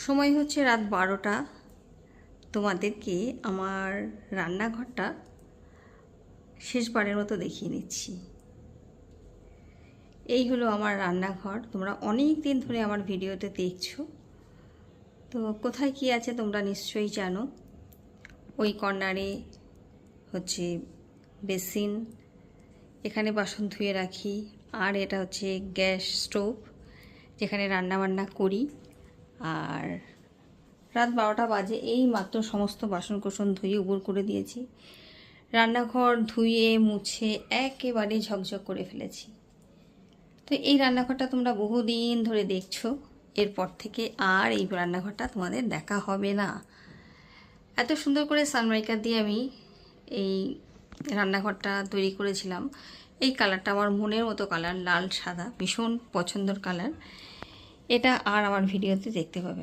সময় হচ্ছে রাত 12টা। তোমাদেরকে আমার রান্নাঘরটা শেষবারের মতো দেখিয়ে নিচ্ছি। এই হলো আমার রান্নাঘর। তোমরা অনেক দিন ধরে আমার ভিডিওতে দেখছো, তো কোথায় কি আছে তোমরা নিশ্চয়ই জানো। ওই কর্নারে হচ্ছে বেসিন, এখানে বাসন ধুয়ে রাখি, আর এটা হচ্ছে গ্যাস স্টোভ যেখানে রান্না বান্না করি। আর রাত 12টা বাজে, এই মাত্র সমস্ত বাসন কোসন ধুয়ে উবুর করে দিয়েছি। রান্নাঘর ধুয়ে মুছে একেবারে ঝকঝক করে ফেলেছি। তো এই রান্নাঘরটা তোমরা বহুদিন ধরে দেখছো, এরপর থেকে আর এই রান্নাঘরটা তোমাদের দেখা হবে না। এত সুন্দর করে সানমাইকা দিয়ে আমি এই রান্নাঘরটা তৈরি করেছিলাম। এই কালারটা আমার মনের মতো কালার, লাল সাদা, ভীষণ পছন্দের কালার। এটা আর আমার ভিডিওতে দেখতে পাবে না।